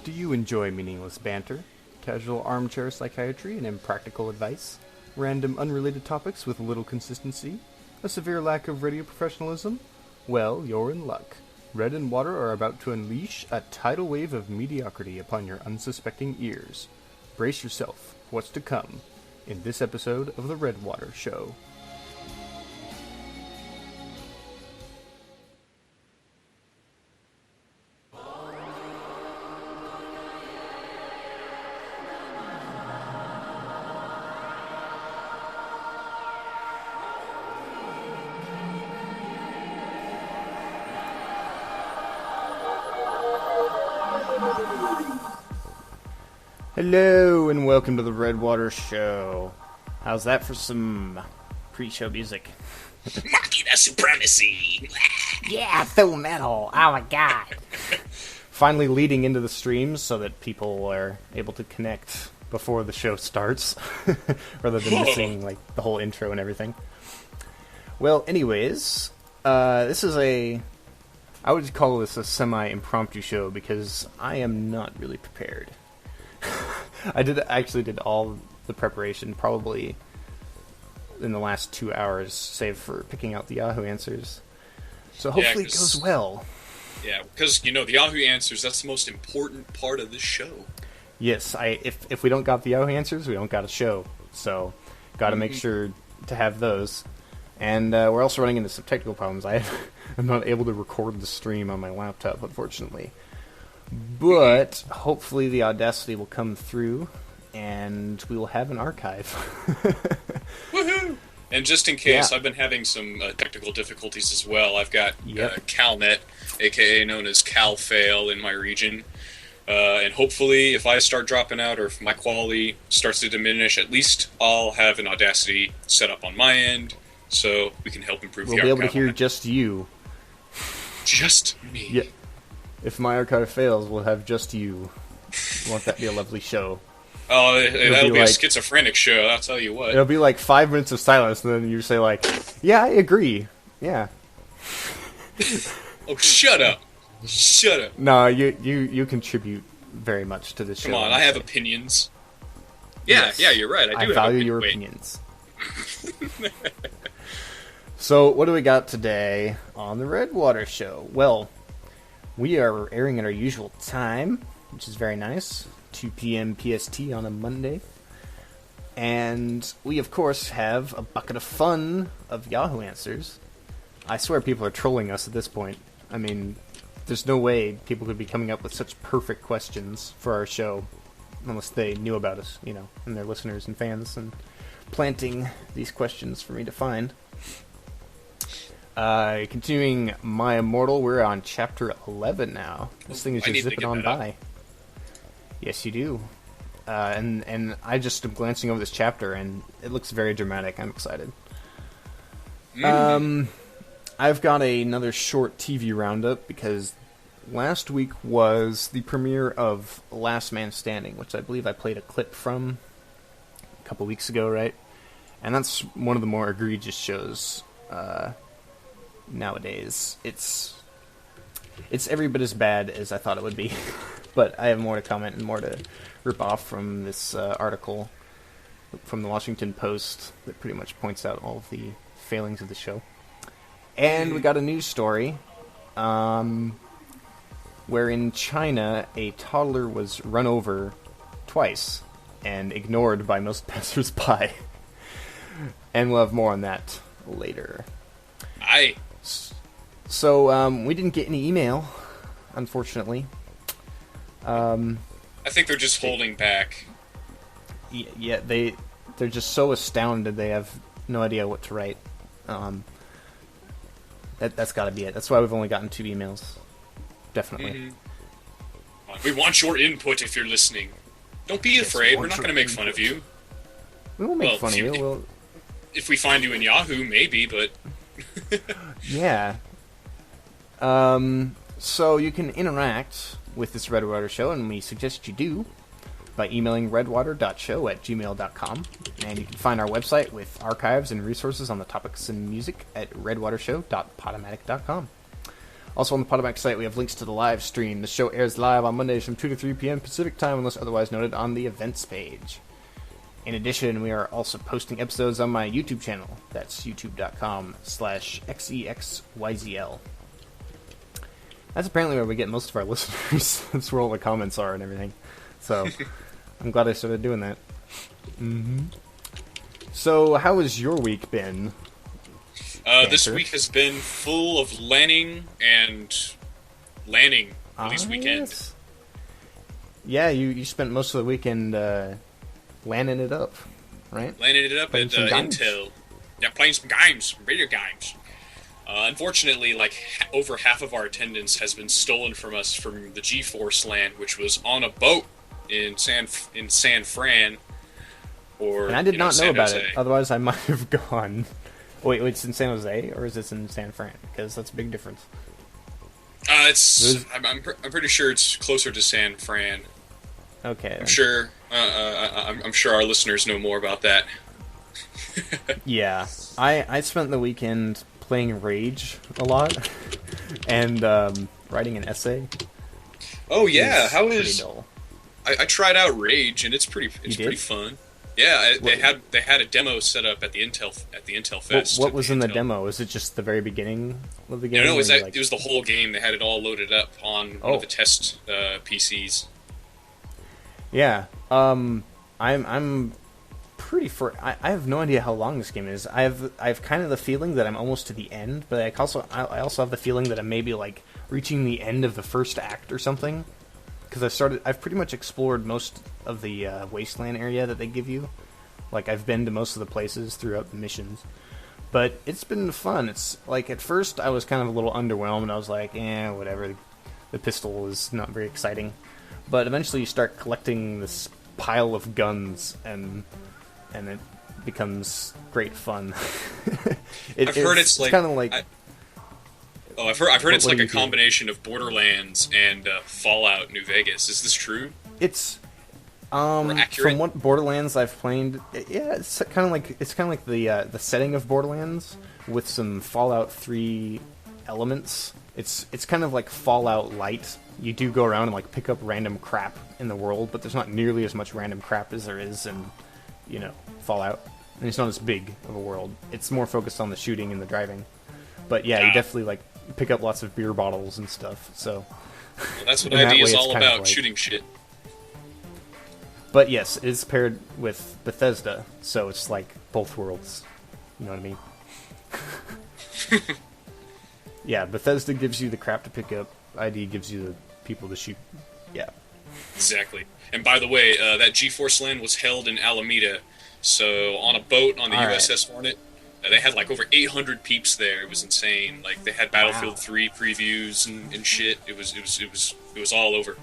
Do you enjoy meaningless banter, casual armchair psychiatry and impractical advice, random unrelated topics with little consistency, a severe lack of radio professionalism? Well, you're in luck. Red and Water are about to unleash a tidal wave of mediocrity upon your unsuspecting ears. Brace yourself for what's to come in this episode of The Redwater Show. Hello, and welcome to the Redwater Show. How's that for some pre-show music? Machina supremacy! Yeah, full metal! Oh my god! Finally leading into the streams so that people are able to connect before the show starts, rather than missing like the whole intro and everything. Well, anyways, this is I would call this a semi-impromptu show because I am not really prepared. I actually did all the preparation probably in the last 2 hours, save for picking out the Yahoo Answers. So hopefully it goes well. Yeah, because, the Yahoo Answers, that's the most important part of this show. Yes, if we don't got the Yahoo Answers, we don't got a show. So, got to make sure to have those. And we're also running into some technical problems. I'm not able to record the stream on my laptop, unfortunately. But hopefully the Audacity will come through, and we will have an archive. Woohoo! And just in case, I've been having some technical difficulties as well. I've got CalNet, aka known as CalFail, in my region. And hopefully, if I start dropping out or if my quality starts to diminish, at least I'll have an Audacity set up on my end, so we can help improve the archive. We'll be able to hear just you. Just me. Yeah. If my archive fails, we'll have just you. Won't that be a lovely show? Oh, that'll be a schizophrenic show, I'll tell you what. It'll be like 5 minutes of silence, and then you say like, yeah, I agree. Yeah. Oh, shut up. Shut up. No, you contribute very much to this show. Come on, I have opinions. Yeah, you're right. I value your opinions. So, what do we got today on the Redwater Show? Well, we are airing at our usual time, which is very nice. 2 p.m. PST on a Monday. And we, of course, have a bucket of fun of Yahoo Answers. I swear people are trolling us at this point. I mean, there's no way people could be coming up with such perfect questions for our show unless they knew about us, and their listeners and fans, and planting these questions for me to find. Continuing My Immortal, we're on chapter 11 now. This thing is just zipping on by. Yes, you do. And I just am glancing over this chapter, and it looks very dramatic. I'm excited. I've got another short TV roundup, because last week was the premiere of Last Man Standing, which I believe I played a clip from a couple weeks ago, right? And that's one of the more egregious shows nowadays. It's every bit as bad as I thought it would be. But I have more to comment and more to rip off from this article from the Washington Post that pretty much points out all of the failings of the show. And we got a news story where in China a toddler was run over twice and ignored by most passers-by. And we'll have more on that later. Aye. So, we didn't get any email, unfortunately. I think they're just holding back. Yeah, they're just so astounded they have no idea what to write. That's got to be it. That's why we've only gotten 2 emails. Definitely. We want your input if you're listening. Don't be afraid. We're not going to make fun of you. We won't make fun of you. If we find you in Yahoo, maybe, but... Yeah. So you can interact with this Redwater Show, and we suggest you do by emailing redwater.show@gmail.com. And you can find our website with archives and resources on the topics and music at redwatershow.podomatic.com. Also on the Podomax site, we have links to the live stream. The show airs live on Mondays from 2 to 3 p.m. Pacific time, unless otherwise noted on the events page. In addition, we are also posting episodes on my YouTube channel. That's youtube.com/xexyzl. That's apparently where we get most of our listeners. That's where all the comments are and everything. So, I'm glad I started doing that. Mm-hmm. So, how has your week been? This week has been full of landing at least weekend. Yes. Yeah, you spent most of the weekend landing it up, right? Landing it up playing at Intel. Yeah, playing some games, some video games. Unfortunately, over half of our attendance has been stolen from us from the GeForce land, which was on a boat in San Fran. And I did not know about it. Otherwise, I might have gone. Wait, it's in San Jose or is this in San Fran? Because that's a big difference. I'm pretty sure it's closer to San Fran. Okay. I'm sure. I'm sure our listeners know more about that. Yeah, I spent the weekend playing Rage a lot and writing an essay. Oh yeah, how pretty is? dull. I tried out Rage and it's pretty fun. Yeah, they had a demo set up at the Intel Fest. What was in the demo? Was it just the very beginning of the game? No, it was the whole game. They had it all loaded up on one of the test PCs. Yeah, I'm pretty I have no idea how long this game is. I have kind of the feeling that I'm almost to the end, but I also have the feeling that I'm maybe like reaching the end of the first act or something. Because I've pretty much explored most of the wasteland area that they give you. Like, I've been to most of the places throughout the missions. But it's been fun. It's like, at first I was kind of a little underwhelmed. I was like, whatever. The pistol is not very exciting. But eventually you start collecting this pile of guns, and it becomes great fun. I've heard it's kind of like... I've heard it's like a combination of Borderlands and Fallout New Vegas. Is this true? It's from what Borderlands I've played, it's kind of like the setting of Borderlands with some Fallout 3 elements. It's kind of like Fallout Light. You do go around and like pick up random crap in the world, but there's not nearly as much random crap as there is in, Fallout. And it's not as big of a world. It's more focused on the shooting and the driving. But yeah, you definitely like pick up lots of beer bottles and stuff. So that's what ID is all about, shooting shit. But yes, it is paired with Bethesda, so it's like both worlds. You know what I mean? Yeah, Bethesda gives you the crap to pick up. ID gives you the people to shoot. Yeah. Exactly. And by the way, that GeForce LAN was held in Alameda, so on a boat on the USS Hornet. They had like over 800 peeps there. It was insane. Like they had Battlefield 3 previews and shit. It was all over.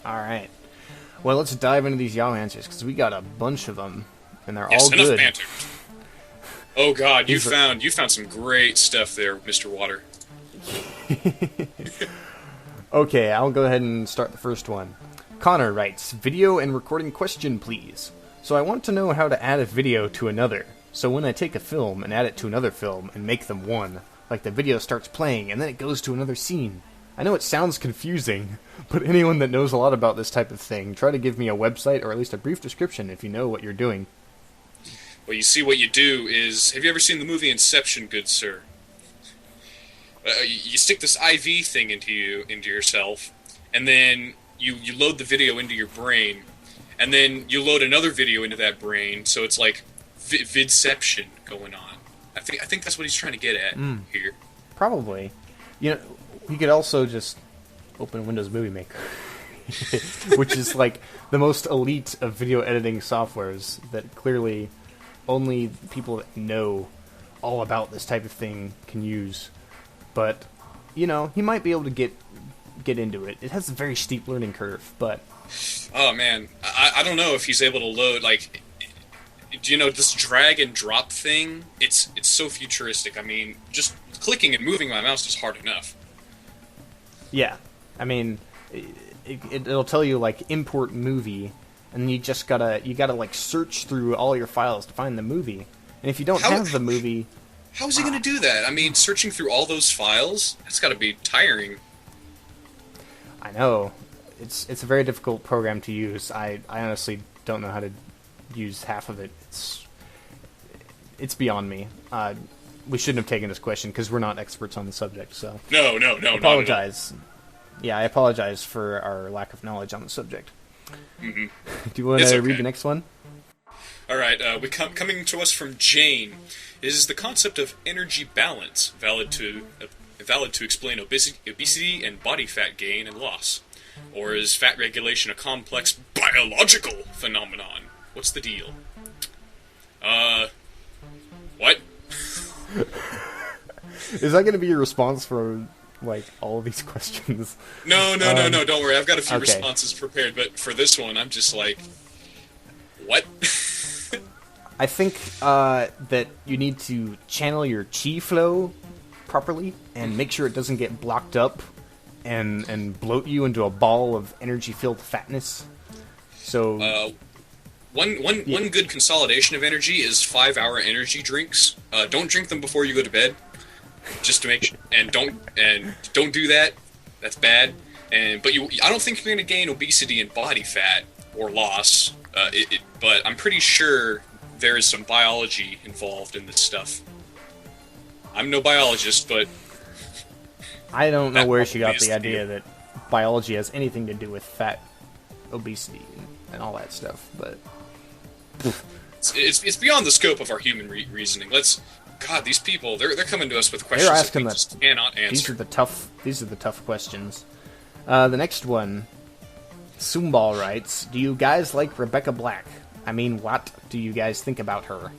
All right. Well, let's dive into these Yahoo Answers because we got a bunch of them, and they're all good. Banter. Oh God, you found some great stuff there, Mr. Water. Okay, I'll go ahead and start the first one. Connor writes, "Video and recording question, please. So I want to know how to add a video to another. So when I take a film and add it to another film and make them one, like the video starts playing and then it goes to another scene. I know it sounds confusing, but anyone that knows a lot about this type of thing, try to give me a website or at least a brief description if you know what you're doing." Well, you see, what you do is, have you ever seen the movie Inception, good sir? You stick this IV thing into yourself, and then you load the video into your brain, and then you load another video into that brain, so it's like vidception going on. I think that's what he's trying to get at here. Probably. You could also just open Windows Movie Maker, which is like the most elite of video editing softwares that clearly only people that know all about this type of thing can use. But, he might be able to get into it. It has a very steep learning curve, but... Oh, man. I don't know if he's able to load, like... this drag and drop thing, it's so futuristic. I mean, just clicking and moving my mouse is hard enough. Yeah. I mean, it'll tell you, like, import movie, and you gotta, like, search through all your files to find the movie. And if you don't have the movie... How is he going to do that? I mean, searching through all those files, that's got to be tiring. I know. It's a very difficult program to use. I honestly don't know how to use half of it. It's beyond me. We shouldn't have taken this question because we're not experts on the subject. So no, I apologize. Yeah, I apologize for our lack of knowledge on the subject. Mm-hmm. Do you want to read the next one? All right. Coming to us from Jane is the concept of energy balance valid to explain obesity and body fat gain and loss, or is fat regulation a complex biological phenomenon? What's the deal? What? Is that going to be your response for, like, all of these questions? No, don't worry. I've got a few responses prepared, but for this one, I'm just like, what? I think that you need to channel your chi flow properly and make sure it doesn't get blocked up and bloat you into a ball of energy-filled fatness. So... One good consolidation of energy is 5-hour energy drinks. Don't drink them before you go to bed, just to make sure, and don't do that. That's bad. I don't think you're going to gain obesity and body fat or loss. But I'm pretty sure there is some biology involved in this stuff. I'm no biologist, but I don't know where she got the idea that biology has anything to do with fat, obesity, and all that stuff, but... It's beyond the scope of our human reasoning. God, these people, they're coming to us with questions they're asking that we just cannot answer. These are the tough questions. The next one, Sumbal writes, do you guys like Rebecca Black? I mean, what do you guys think about her?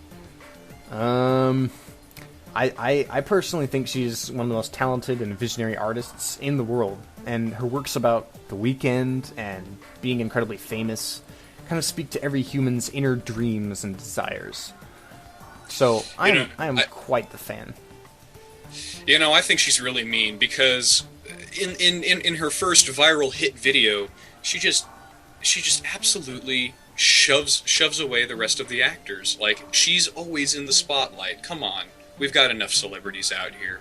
I personally think she's one of the most talented and visionary artists in the world, and her works about the weekend and being incredibly famous kind of speak to every human's inner dreams and desires. So I am quite the fan. I think she's really mean because in her first viral hit video, she just absolutely shoves away the rest of the actors. Like, she's always in the spotlight. Come on, we've got enough celebrities out here.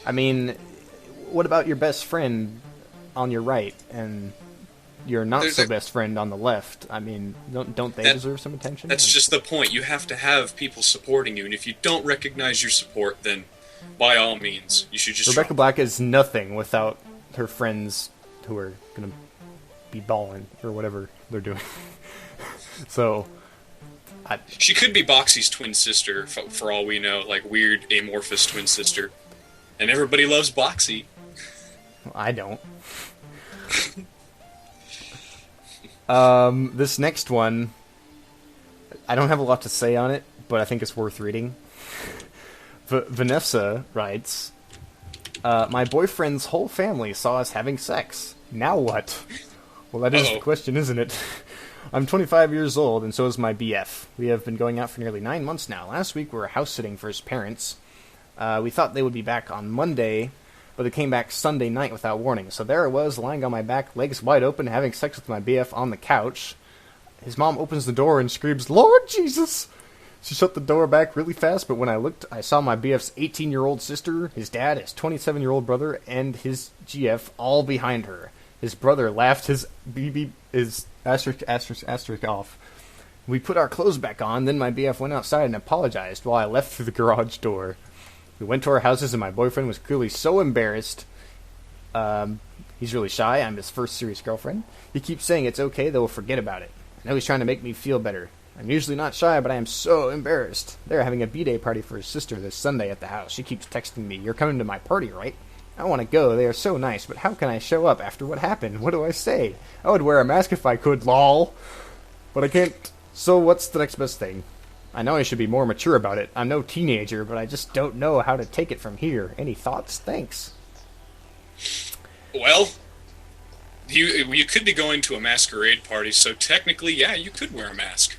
I mean, what about your best friend on your right and your not-so-best friend on the left? I mean, don't they deserve some attention? That's just the point. You have to have people supporting you, and if you don't recognize your support, then by all means, you should just... Rebecca Black is nothing without her friends who are going to be balling, or whatever they're doing. So... She could be Boxy's twin sister, for all we know, like weird amorphous twin sister. And everybody loves Boxy. I don't. This next one, I don't have a lot to say on it, but I think it's worth reading. Vanessa writes, my boyfriend's whole family saw us having sex. Now what? Well, that is the question, isn't it? I'm 25 years old, and so is my BF. We have been going out for nearly 9 months now. Last week we were house-sitting for his parents. We thought they would be back on Monday, but they came back Sunday night without warning. So there I was, lying on my back, legs wide open, having sex with my BF on the couch. His mom opens the door and screams, "Lord Jesus!" She shut the door back really fast, but when I looked, I saw my BF's 18-year-old sister, his dad, his 27-year-old brother, and his GF all behind her. His brother laughed his asterisk off. We put our clothes back on, then my BF went outside and apologized while I left through the garage door. We went to our houses and my boyfriend was clearly so embarrassed. He's really shy. I'm his first serious girlfriend. He keeps saying it's okay, though we'll forget about it. I know he's trying to make me feel better. I'm usually not shy, but I am so embarrassed. They're having a B-Day party for his sister this Sunday at the house. She keeps texting me, "You're coming to my party, right?" I want to go. They are so nice, but how can I show up after what happened? What do I say? I would wear a mask if I could, lol. But I can't. So what's the next best thing? I know I should be more mature about it. I'm no teenager, but I just don't know how to take it from here. Any thoughts? Thanks. Well, you could be going to a masquerade party, so technically, yeah, you could wear a mask.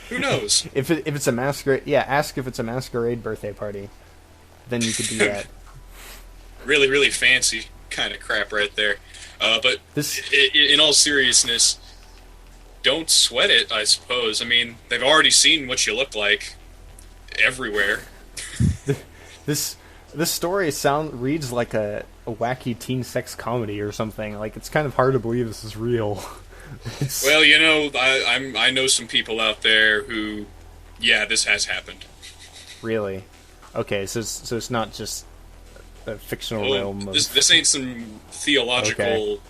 Who knows? If it's a masquerade, yeah, ask if it's a masquerade birthday party. Then you could do that. Really, really fancy kind of crap right there. But in all seriousness, don't sweat it, I suppose. I mean, they've already seen what you look like everywhere. This story reads like a wacky teen sex comedy or something. Like, it's kind of hard to believe this is real. Well, you know, I know some people out there who, yeah, this has happened. Really? Okay, so it's not just a fictional realm. This ain't some theological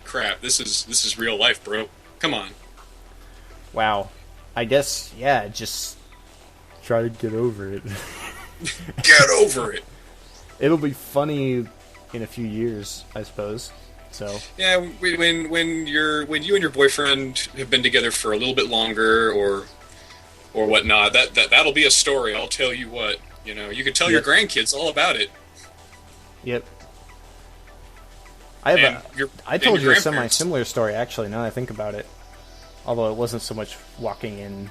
crap. This is real life, bro. Come on. Wow. I guess, yeah, just try to get over it. Get over it. It'll be funny in a few years, I suppose. So yeah, when you and your boyfriend have been together for a little bit longer, or whatnot, that'll be a story. I'll tell you what. You know, you could tell your grandkids all about it. Yep. I told you a semi-similar story, actually, now that I think about it. Although it wasn't so much walking in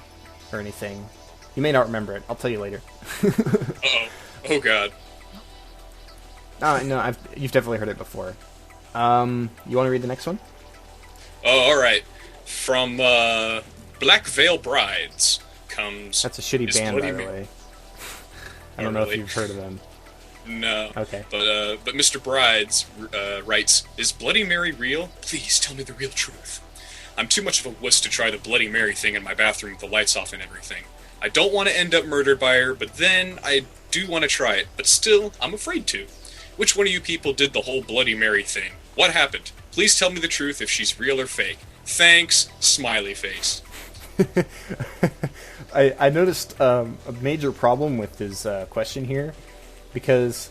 or anything. You may not remember it. I'll tell you later. Uh-oh. Oh, God. No, you've definitely heard it before. You want to read the next one? Oh, alright. From Black Veil Brides comes... That's a shitty band, by the way. I don't know if you've heard of them. No. Okay. But Mr. Brides writes, "Is Bloody Mary real? Please tell me the real truth. I'm too much of a wuss to try the Bloody Mary thing in my bathroom with the lights off and everything. I don't want to end up murdered by her, but then I do want to try it. But still, I'm afraid to. Which one of you people did the whole Bloody Mary thing? What happened? Please tell me the truth if she's real or fake. Thanks, smiley face." I noticed a major problem with his question here, because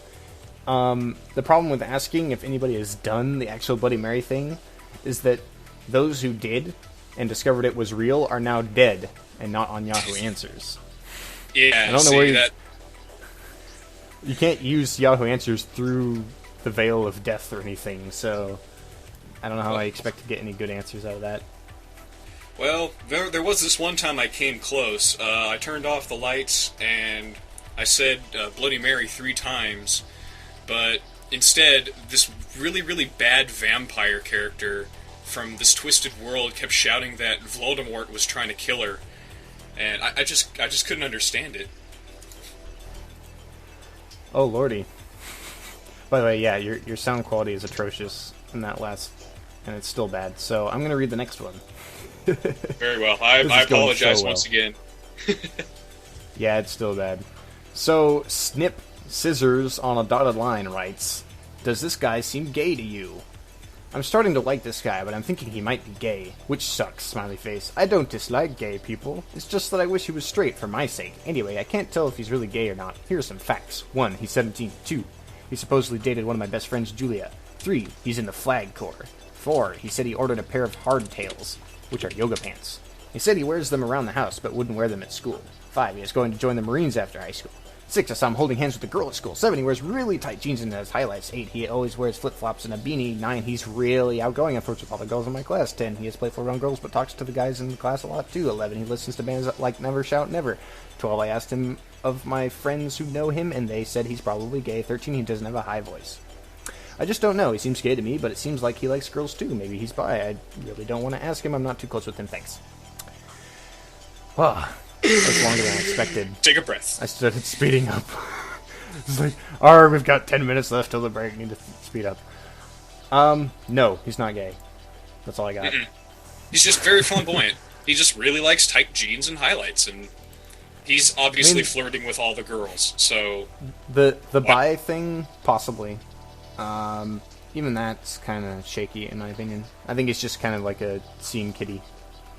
the problem with asking if anybody has done the actual Bloody Mary thing is that those who did and discovered it was real are now dead and not on Yahoo Answers. Yeah, I don't know where you can't use Yahoo Answers through the veil of death or anything, so I don't know how I expect to get any good answers out of that. Well, there was this one time I came close. I turned off the lights and I said Bloody Mary 3 times, but instead this really, really bad vampire character from this twisted world kept shouting that Voldemort was trying to kill her, and I just couldn't understand it. Oh lordy! By the way, yeah, your sound quality is atrocious in that last, and it's still bad. So I'm gonna read the next one. Very well. I apologize once again. Yeah, it's still bad. So Snip Scissors on a dotted line writes, "Does this guy seem gay to you? I'm starting to like this guy, but I'm thinking he might be gay, which sucks, smiley face. I don't dislike gay people. It's just that I wish he was straight for my sake. Anyway, I can't tell if he's really gay or not. Here are some facts. 1. He's 17. 2. He supposedly dated one of my best friends, Julia. 3. He's in the Flag Corps. 4. He said he ordered a pair of hardtails, which are yoga pants. He said he wears them around the house, but wouldn't wear them at school. 5. He is going to join the Marines after high school. 6. I saw him holding hands with a girl at school. 7. He wears really tight jeans and has highlights. 8. He always wears flip-flops and a beanie. 9. He's really outgoing and flirts with all the girls in my class. 10. He is playful around girls but talks to the guys in the class a lot too. 11. He listens to bands like Never Shout Never. 12. I asked him of my friends who know him, and they said he's probably gay. 13. He doesn't have a high voice. I just don't know. He seems gay to me, but it seems like he likes girls too. Maybe he's bi. I really don't want to ask him. I'm not too close with him. Thanks." Wow. That's longer than I expected. Take a breath. I started speeding up. It's like, alright, we've got 10 minutes left till the break. I need to speed up. No, he's not gay. That's all I got. He's just very flamboyant. He just really likes tight jeans and highlights, and he's obviously flirting with all the girls, so... The bi thing, possibly. Even that's kind of shaky, in my opinion. I think it's just kind of like a scene kitty.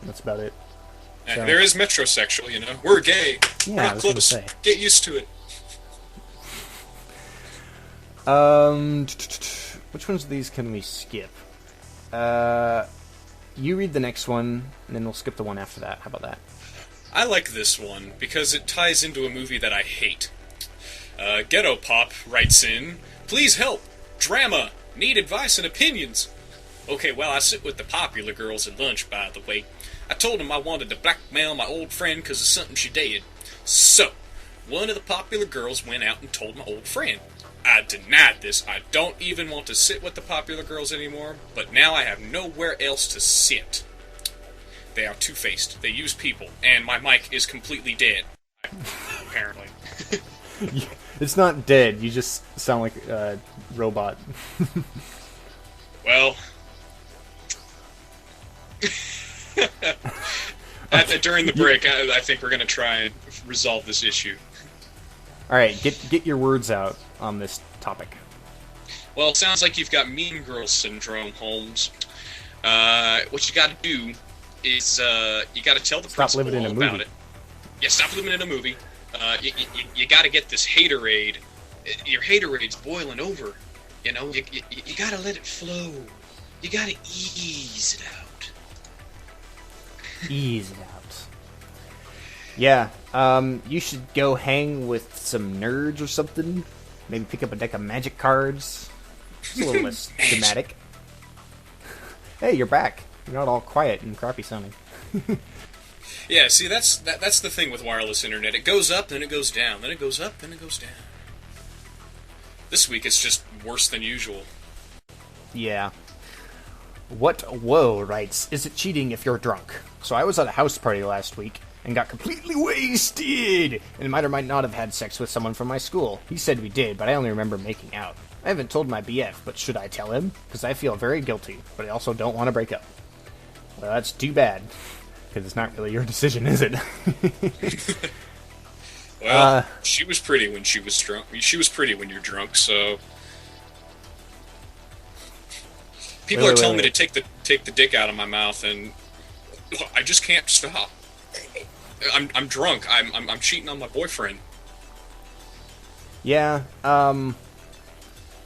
That's about it. So. There is metrosexual, you know. We're gay. Yeah, we're not close. Get used to it. Which ones of these can we skip? You read the next one, and then we'll skip the one after that. How about that? I like this one, because it ties into a movie that I hate. Ghetto Pop writes in, "Please help! Drama! Need advice and opinions!" Okay, well, I sit with the popular girls at lunch, by the way. I told them I wanted to blackmail my old friend because of something she did. So, one of the popular girls went out and told my old friend. I denied this. I don't even want to sit with the popular girls anymore, but now I have nowhere else to sit. They are two-faced. They use people, and my mic is completely dead. Apparently. It's not dead. You just sound like a robot. Well, during the break, I think we're going to try and resolve this issue. All right, get your words out on this topic. Well, it sounds like you've got Mean Girl syndrome, Holmes. What you got to do is you got to tell the principal all about it. Yeah, stop living in a movie. You got to get this haterade. Your haterade's boiling over. You know, you got to let it flow. You got to ease it out. Ease it out. Yeah, you should go hang with some nerds or something. Maybe pick up a deck of magic cards. It's a little less dramatic. Hey, you're back. You're not all quiet and crappy sounding. Yeah, see, that's the thing with wireless internet. It goes up, then it goes down, then it goes up, then it goes down. This week it's just worse than usual. Yeah. What Whoa writes, is it cheating if you're drunk? So I was at a house party last week and got completely wasted, and might or might not have had sex with someone from my school. He said we did, but I only remember making out. I haven't told my BF, but should I tell him? Because I feel very guilty, but I also don't want to break up. Well, that's too bad, because it's not really your decision, is it? Well, she was pretty when she was drunk. She was pretty when you're drunk, so... People are telling me to take the dick out of my mouth, and I just can't stop. I'm drunk. I'm cheating on my boyfriend. Yeah,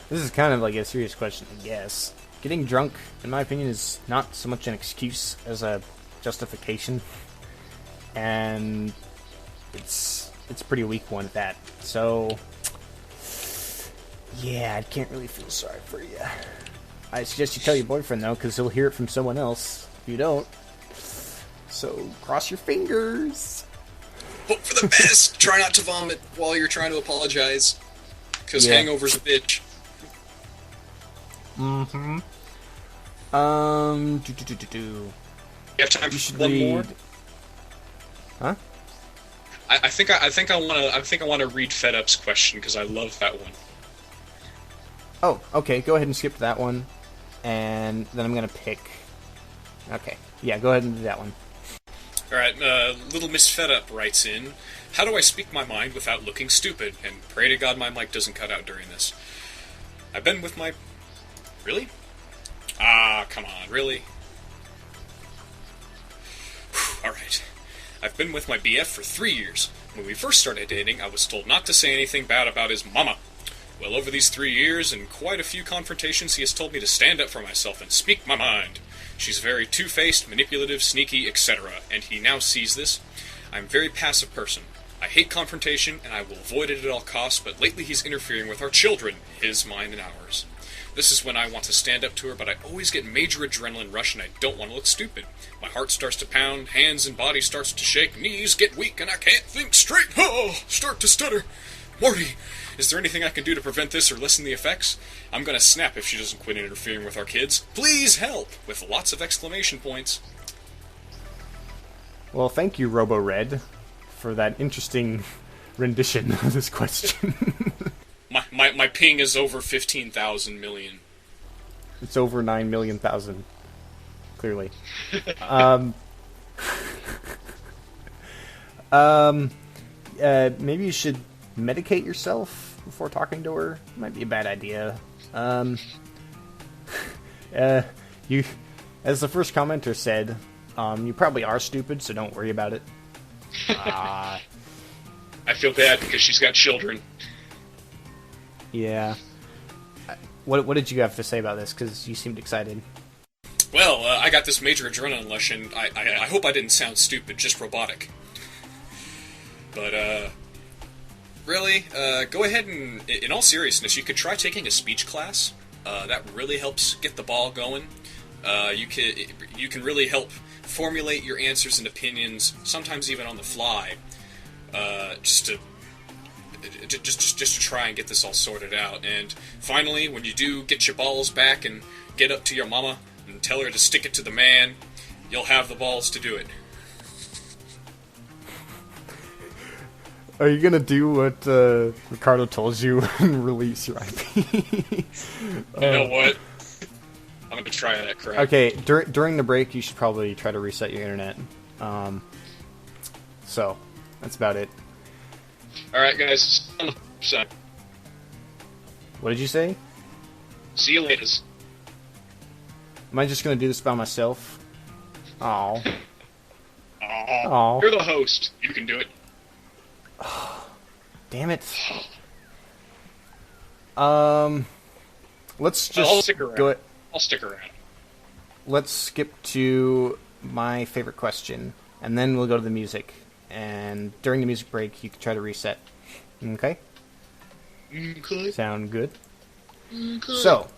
this is kind of like a serious question, I guess. Getting drunk, in my opinion, is not so much an excuse as a justification. And it's a pretty weak one at that. So, yeah, I can't really feel sorry for you. I suggest you tell your boyfriend, though, because he'll hear it from someone else if you don't. So, cross your fingers. Hope for the best. Try not to vomit while you're trying to apologize. Because hangover's a bitch. Mm-hmm. You have time for one more? Huh? I think I want to read FedUp's question because I love that one. Oh, okay. Go ahead and skip that one, and then I'm gonna pick. Okay, yeah, go ahead and do that one. All right, little Miss FedUp writes in, how do I speak my mind without looking stupid? And pray to God my mic doesn't cut out during this. I've been with my... Really? Ah, come on, really? Alright. I've been with my BF for 3 years. When we first started dating, I was told not to say anything bad about his mama. Well, over these 3 years and quite a few confrontations, he has told me to stand up for myself and speak my mind. She's very two-faced, manipulative, sneaky, etc., and he now sees this. I'm a very passive person. I hate confrontation, and I will avoid it at all costs, but lately he's interfering with our children, his, mine, and ours. This is when I want to stand up to her, but I always get major adrenaline rush, and I don't want to look stupid. My heart starts to pound, hands and body starts to shake, knees get weak, and I can't think straight. Oh, start to stutter. Morty, is there anything I can do to prevent this or lessen the effects? I'm gonna snap if she doesn't quit interfering with our kids. Please help! With lots of exclamation points. Well, thank you, Robo-Red, for that interesting rendition of this question. My ping is over 15,000 million. It's over 9 million thousand. Clearly. Maybe you should medicate yourself before talking to her. Might be a bad idea. You, as the first commenter said, you probably are stupid, so don't worry about it. I feel bad because she's got children. Yeah. What did you have to say about this? Because you seemed excited. Well, I got this major adrenaline rush, and I hope I didn't sound stupid, just robotic. But, really, go ahead and, in all seriousness, you could try taking a speech class. That really helps get the ball going. You can really help formulate your answers and opinions, sometimes even on the fly, just to try and get this all sorted out. And finally, when you do get your balls back and get up to your mama and tell her to stick it to the man, you'll have the balls to do it. Are you gonna do what Ricardo told you and release your IP? You know what? I'm gonna try that crap. Okay, during the break, you should probably try to reset your internet. So, that's about it. Alright, guys. What did you say? See you later. Am I just gonna do this by myself? Oh. Aw. You're the host. You can do it. Damn it. Let's just I'll stick around. go. I'll stick around. Let's skip to my favorite question, and then we'll go to the music. And during the music break, you can try to reset. Okay? Okay. Sound good? Okay. So,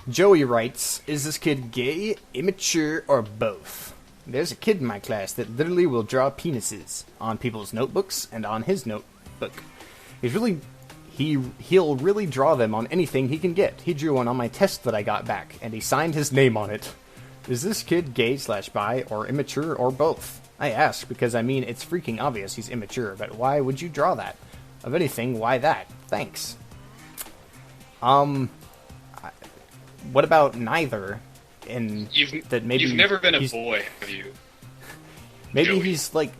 Joey writes, is this kid gay, immature, or both? There's a kid in my class that literally will draw penises on people's notebooks and on his notebook. He'll really draw them on anything he can get. He drew one on my test that I got back, and he signed his name on it. Is this kid gay/bi or immature or both? I ask because, I mean, it's freaking obvious he's immature, but why would you draw that? Of anything, why that? Thanks. What about neither? You've never been a boy, have you? Maybe Joey. He's, like,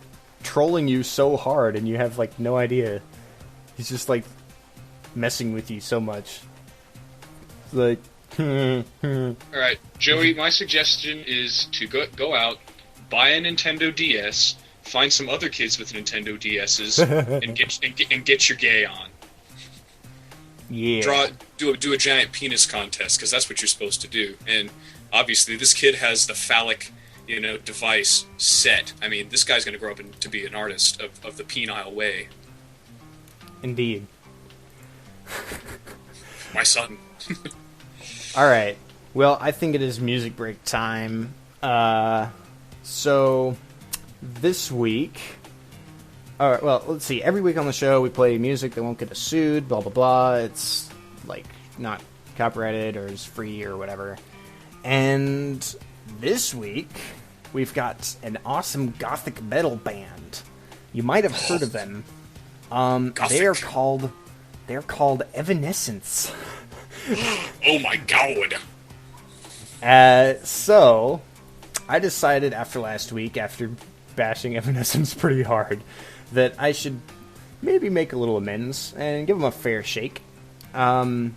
trolling you so hard and you have, like, no idea. He's just, like, messing with you so much. It's like... Alright, Joey, my suggestion is to go out, buy a Nintendo DS, find some other kids with Nintendo DSs, and get your gay on. Yeah. Do a giant penis contest, because that's what you're supposed to do. And obviously, this kid has the phallic, device set. I mean, this guy's going to grow up to be an artist of the penile way. Indeed. My son. Alright. Well, I think it is music break time. So, this week... Alright, well, let's see. Every week on the show, we play music that won't get us sued, blah, blah, blah. It's, like, not copyrighted or is free or whatever. And this week, we've got an awesome gothic metal band. You might have heard of them. They're called Evanescence. Oh my god! So, I decided after last week, after bashing Evanescence pretty hard, that I should maybe make a little amends and give them a fair shake. And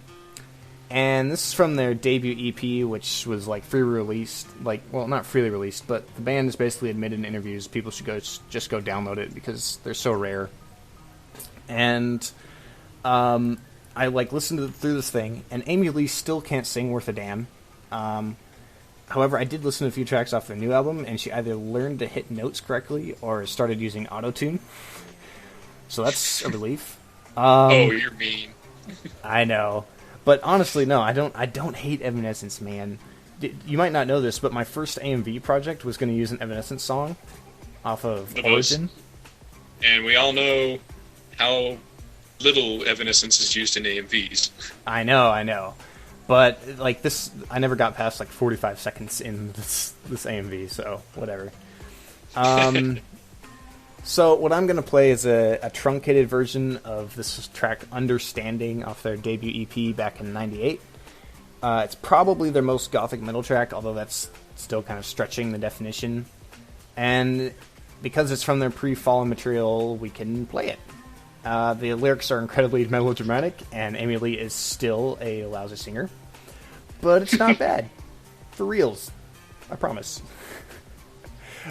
this is from their debut EP, which was like free released, well, not freely released, but the band has basically admitted in interviews people should just go download it because they're so rare. And I listened through this thing, and Amy Lee still can't sing worth a damn. However, I did listen to a few tracks off their new album, and she either learned to hit notes correctly or started using autotune. So that's a relief. Oh, you're mean. I know. But honestly, no, I don't hate Evanescence, man. You might not know this, but my first AMV project was going to use an Evanescence song off of Origin. And we all know how little Evanescence is used in AMVs. I know. But, this, I never got past, 45 seconds in this AMV, so whatever. So what I'm going to play is a truncated version of this track, Understanding, off their debut EP back in '98. It's probably their most gothic metal track, although that's still kind of stretching the definition. And because it's from their pre-Fallen material, we can play it. The lyrics are incredibly melodramatic, and Amy Lee is still a lousy singer. But it's not bad. For reals. I promise.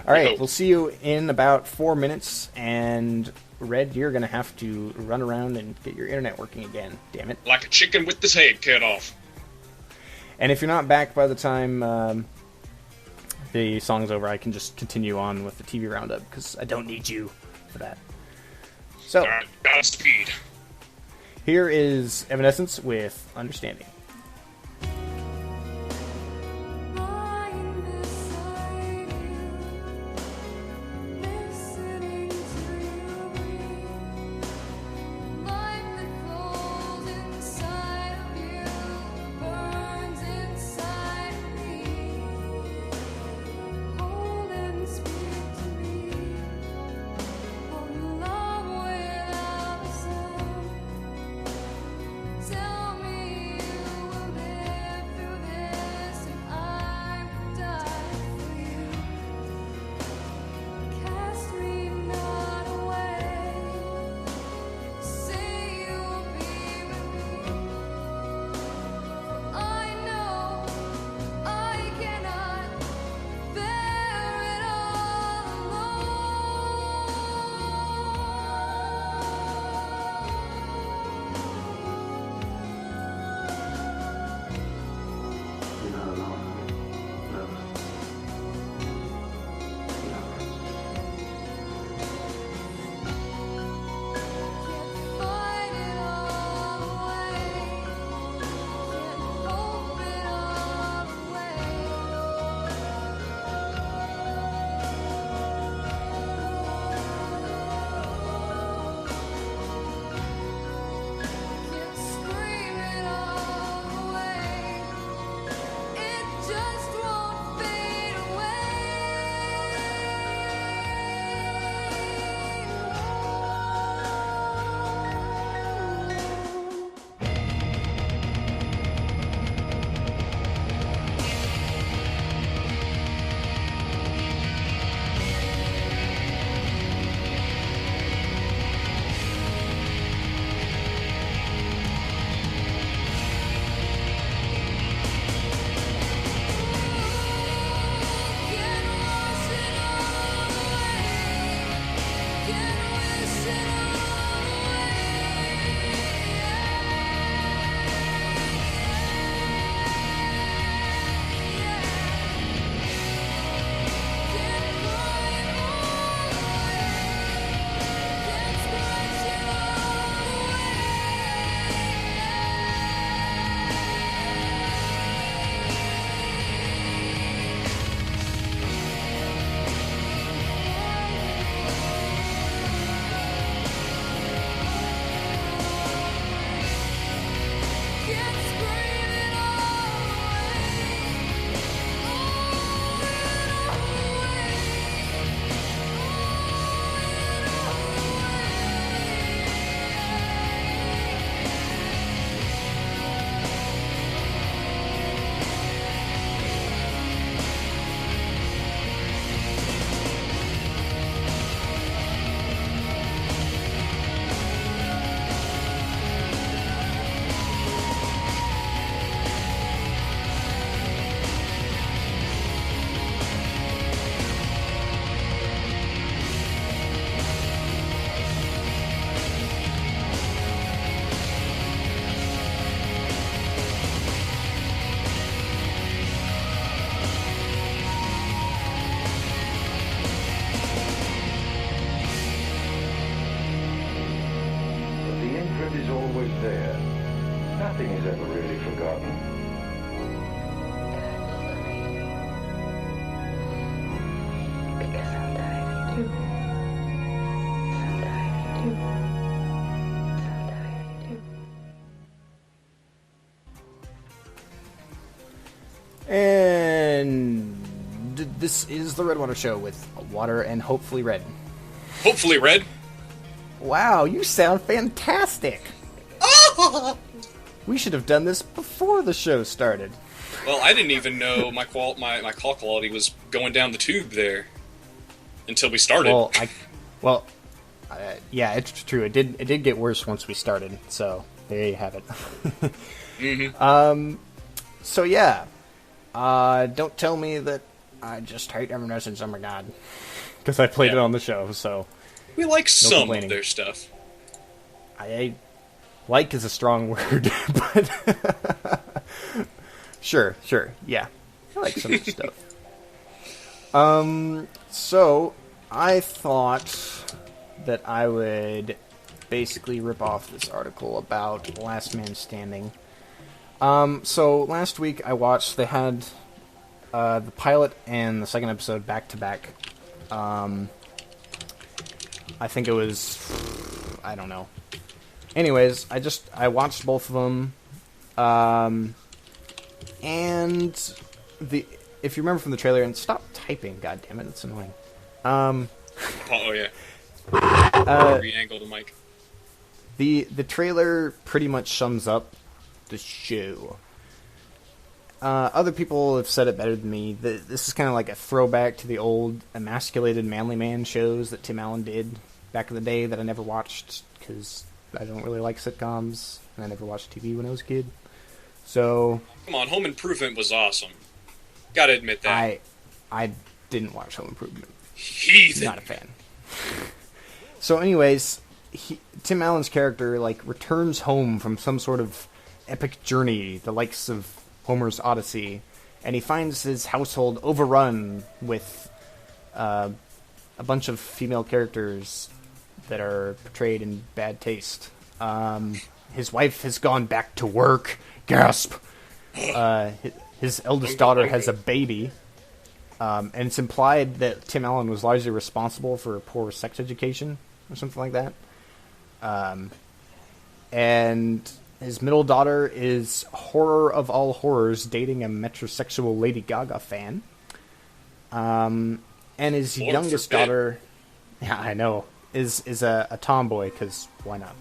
Alright, we'll see you in about 4 minutes, and Red, you're going to have to run around and get your internet working again. Damn it. Like a chicken with his head cut off. And if you're not back by the time the song's over, I can just continue on with the TV Roundup, because I don't need you for that. So, Godspeed. Here is Evanescence with Understanding. Burns inside me. nothing is ever really forgotten. Because sometimes you do. Sometimes you do. Sometimes you do. And this is the Redwater Show with Water and hopefully Red. Hopefully Red. Wow, you sound fantastic. We should have done this before the show started. Well, I didn't even know my call quality was going down the tube there until we started. Yeah, it's true. It did get worse once we started. So there you have it. Mm-hmm. So yeah, don't tell me that I just hate Evanescence. Oh my god, because I played it on the show. So we like some of their stuff. I like is a strong word, but sure, yeah, I like some of the stuff. So I thought that I would basically rip off this article about Last Man Standing. So last week I watched, they had the pilot and the second episode back to back. I think it was, I don't know. Anyways, I watched both of them. And if you remember from the trailer, and stop typing, goddammit, it's annoying. Oh yeah. Re-angle the mic. The trailer pretty much sums up the show. Other people have said it better than me. This is kind of like a throwback to the old emasculated manly man shows that Tim Allen did back in the day that I never watched because I don't really like sitcoms and I never watched TV when I was a kid. So come on, Home Improvement was awesome. Gotta admit that. I didn't watch Home Improvement. Heathen. Not a fan. So anyways, Tim Allen's character returns home from some sort of epic journey, the likes of Homer's Odyssey, and he finds his household overrun with a bunch of female characters that are portrayed in bad taste. His wife has gone back to work. Gasp! His eldest daughter has a baby. And it's implied that Tim Allen was largely responsible for a poor sex education or something like that. And his middle daughter is horror of all horrors, dating a metrosexual Lady Gaga fan. And his youngest daughter, yeah, I know, is a tomboy, because why not?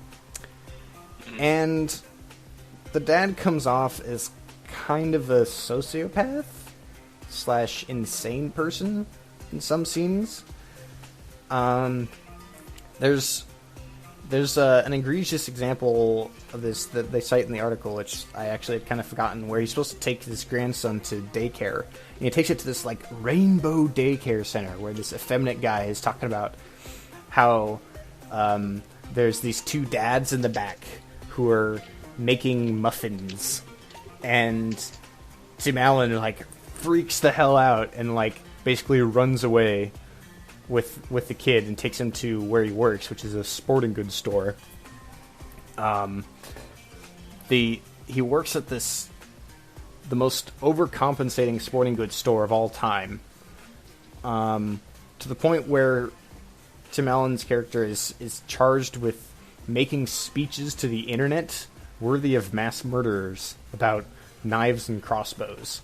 And the dad comes off as kind of a sociopath / insane person in some scenes. There's an egregious example of this that they cite in the article, which I actually had kind of forgotten, where he's supposed to take his grandson to daycare, and he takes it to this rainbow daycare center where this effeminate guy is talking about how there's these two dads in the back who are making muffins, and Tim Allen freaks the hell out and basically runs away with the kid and takes him to where he works, which is a sporting goods store. He works at the most overcompensating sporting goods store of all time, to the point where Tim Allen's character is charged with making speeches to the internet worthy of mass murderers about knives and crossbows.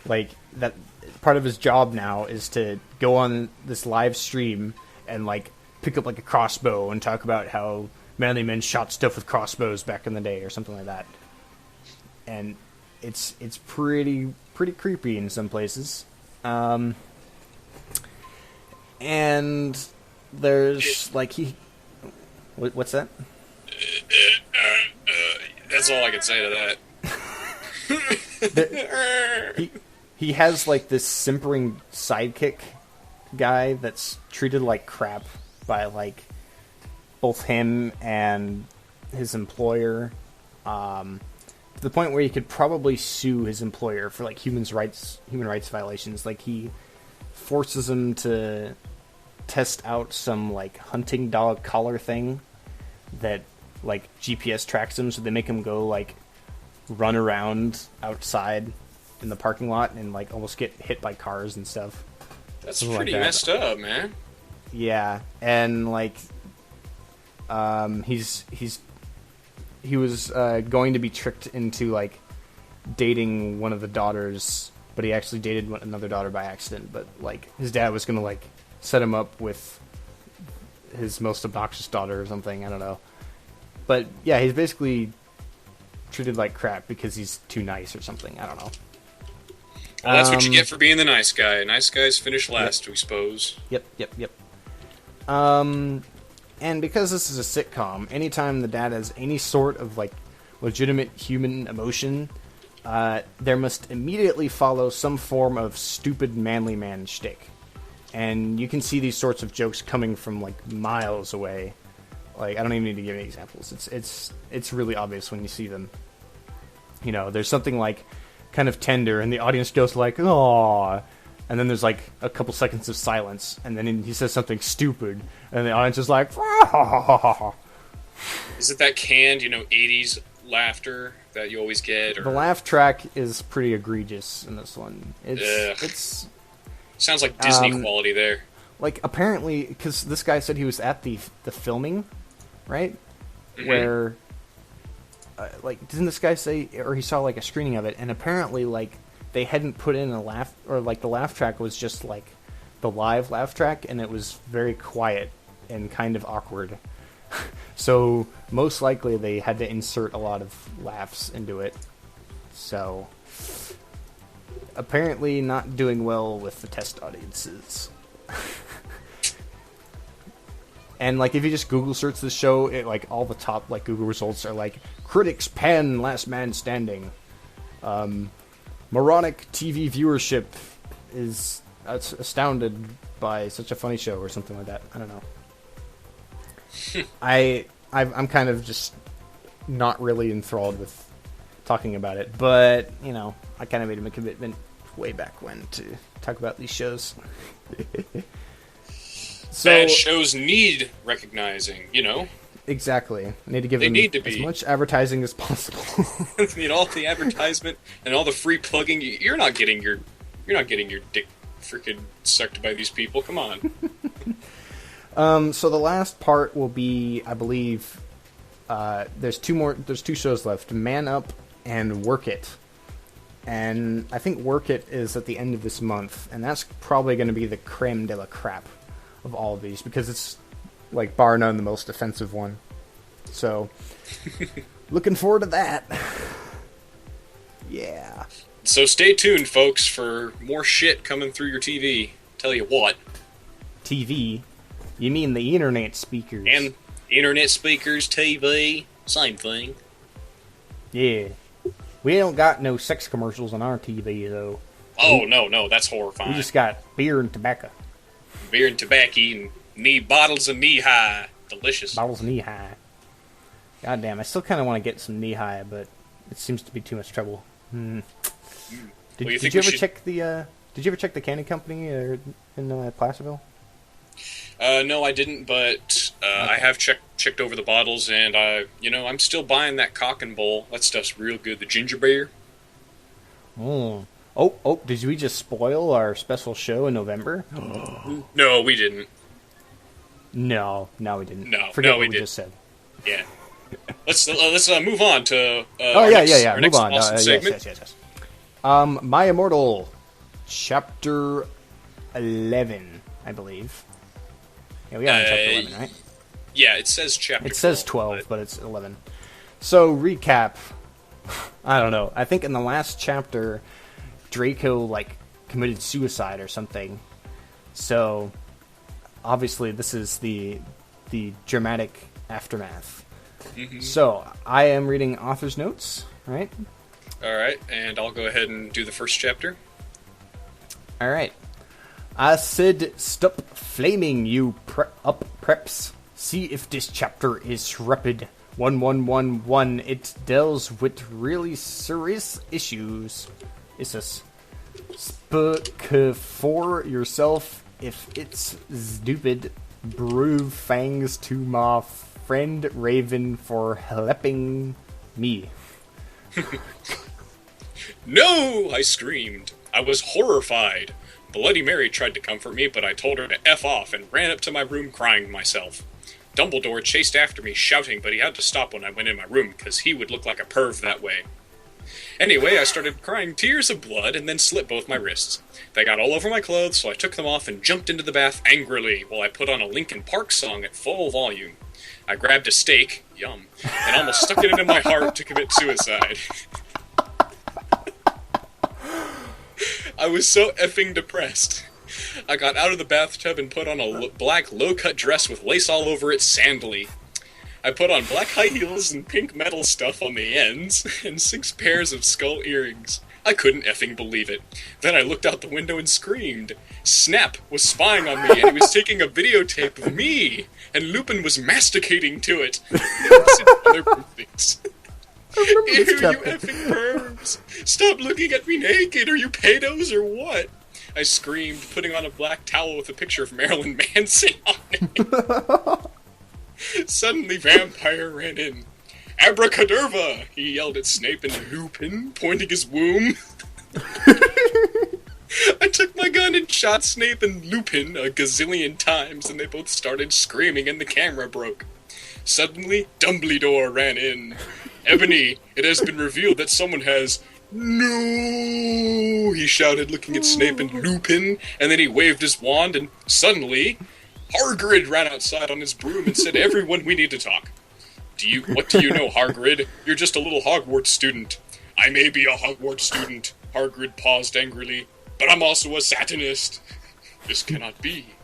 That part of his job now is to go on this live stream and pick up a crossbow and talk about how manly men shot stuff with crossbows back in the day or something like that. And it's pretty creepy in some places. And there's what's that? That's all I can say to that. He has this simpering sidekick guy that's treated like crap by both him and his employer, to the point where he could probably sue his employer for human rights violations. He forces him to test out some hunting dog collar thing that GPS tracks him, so they make him go run around outside in the parking lot and like almost get hit by cars and stuff. That's Something pretty like that. messed up, man. Yeah, and like he was going to be tricked into like dating one of the daughters, but he actually dated another daughter by accident. But like his dad was gonna like set him up with his most obnoxious daughter or something. I don't know. But yeah, he's basically treated like crap because he's too nice or something. I don't know. Well, that's what you get for being the nice guy. Nice guys finish last, we suppose. Yep. And because this is a sitcom, anytime the dad has any sort of like legitimate human emotion, there must immediately follow some form of stupid manly man shtick. And you can see these sorts of jokes coming from like miles away. Like, I don't even need to give any examples. It's really obvious when you see them. You know, there's something like kind of tender, and the audience goes like, "Aww," and then there's like a couple seconds of silence, and then he says something stupid, and the audience is like, "Ah." Is it that canned, 80s laughter that you always get? Or... The laugh track is pretty egregious in this one. It's sounds like Disney quality there. Like, apparently, because this guy said he was at the filming, right? Mm-hmm. Where, like, didn't this guy say, or he saw, like, a screening of it, and apparently, like, they hadn't put in a laugh, or, like, the laugh track was just, like, the live laugh track, and it was very quiet and kind of awkward. So, most likely, they had to insert a lot of laughs into it. So, apparently not doing well with the test audiences. And like if you just Google search this show, it like all the top like Google results are like critics pan Last Man Standing, moronic TV viewership is astounded by such a funny show or something like that. I don't know. I'm kind of just not really enthralled with talking about it, but I kind of made him a commitment way back when to talk about these shows. So, bad shows need recognizing, Exactly. I need to give them as much advertising as possible. Need all the advertisement and all the free plugging. You're not getting your dick freaking sucked by these people. Come on. So the last part will be, I believe, there's two shows left: Man Up and Work It. And I think Work It is at the end of this month, and that's probably going to be the creme de la crap of all of these, because it's, like, bar none, the most offensive one. So, looking forward to that. Yeah. So stay tuned, folks, for more shit coming through your TV. Tell you what. TV? You mean the internet speakers? And internet speakers, TV, same thing. Yeah. We don't got no sex commercials on our TV, though. Oh, no, that's horrifying. We just got beer and tobacco. Beer and tobacco and bottles of knee-high. Delicious. Bottles of knee-high. God damn, I still kind of want to get some knee-high, but it seems to be too much trouble. Did you ever check the candy company in Placerville? No, I didn't, but I have checked over the bottles, and I'm still buying that cock and bowl. That stuff's real good. The ginger beer. Oh! Did we just spoil our special show in November? No, we didn't. No, we didn't. No, Forget no, what we we did. just said. Yeah. Let's move on to our next move on. awesome segment. Yes. My Immortal, Chapter 11, I believe. Yeah, we got Chapter 11, right? Yeah, it says Chapter 12. It says 12, but it's 11. So, recap. I don't know. I think in the last chapter, Draco, committed suicide or something. So, obviously, this is the dramatic aftermath. Mm-hmm. So, I am reading author's notes, right? Alright, and I'll go ahead and do the first chapter. Alright. I said, stop flaming, you Prepz. See if this chapter is rapid. 1111. It deals with really serious issues. Speak for yourself if it's stupid. Brew fangs to my friend Raven for helping me. No! I screamed. I was horrified. Bloody Mary tried to comfort me, but I told her to F off and ran up to my room crying myself. Dumbledore chased after me, shouting, but he had to stop when I went in my room, because he would look like a perv that way. Anyway, I started crying tears of blood and then slit both my wrists. They got all over my clothes, so I took them off and jumped into the bath angrily while I put on a Linkin Park song at full volume. I grabbed a steak, yum, and almost stuck it into my heart to commit suicide. I was so effing depressed. I got out of the bathtub and put on a black low-cut dress with lace all over it sandally. I put on black high heels and pink metal stuff on the ends, and 6 pairs of skull earrings. I couldn't effing believe it. Then I looked out the window and screamed. Snap was spying on me, and he was taking a videotape of me, and Lupin was masticating to it. Other things. Ew, you effing pervs! Stop looking at me naked, are you pedos or what? I screamed, putting on a black towel with a picture of Marilyn Manson on it. Suddenly, Vampire ran in. Abracadabra! He yelled at Snape and Lupin, pointing his womb. I took my gun and shot Snape and Lupin a gazillion times, and they both started screaming and the camera broke. Suddenly, Dumbledore ran in. Ebony, it has been revealed that someone has... No! He shouted, looking at Snape and Lupin, and then he waved his wand, and suddenly... Hagrid ran outside on his broom and said, "Everyone, we need to talk." What do you know, Hagrid? You're just a little Hogwarts student. I may be a Hogwarts student, Hagrid paused angrily, but I'm also a Satanist. This cannot be,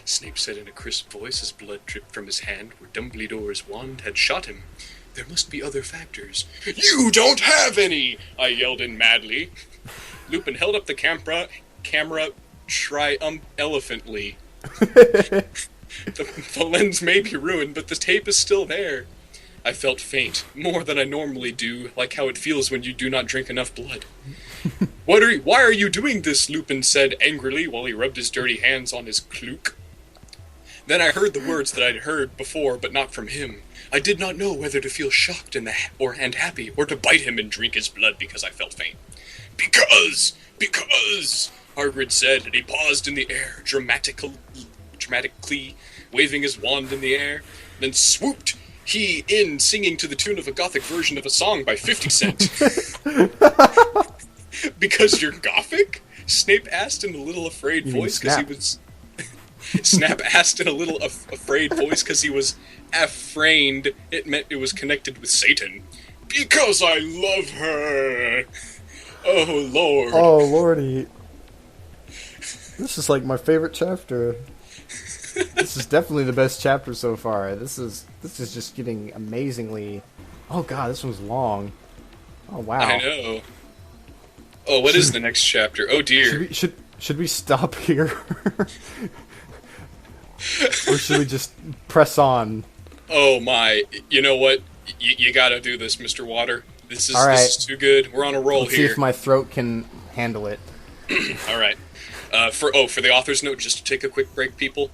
Snape said in a crisp voice as blood dripped from his hand where Dumbledore's wand had shot him. There must be other factors. You don't have any! I yelled in madly. Lupin held up the camera triumphantly. The lens may be ruined, but the tape is still there. I felt faint, more than I normally do, like how it feels when you do not drink enough blood. Why are you doing this? Lupin said angrily while he rubbed his dirty hands on his cloak. Then I heard the words that I'd heard before, but not from him. I did not know whether to feel shocked and happy, or to bite him and drink his blood because I felt faint. Because, Hagrid said, and he paused in the air, dramatically waving his wand in the air, then swooped he in, singing to the tune of a Gothic version of a song by 50 Cent. Because you're Gothic? Snape asked in a little afraid voice because he was... Snap asked in a little afraid voice because he was afraid it meant it was connected with Satan. Because I love her! Oh, Lord. Oh, Lordy. This is like my favorite chapter. This is definitely the best chapter so far. This is just getting amazingly... Oh god, this one's long. Oh wow. I know. Oh, what is the next chapter? Oh dear. Should we stop here? Or should we just press on? Oh my. You know what? You gotta do this, Mr. Water. This is too good. We're on a roll. Let's here. See if my throat can handle it. Alright. For the author's note, just to take a quick break, people.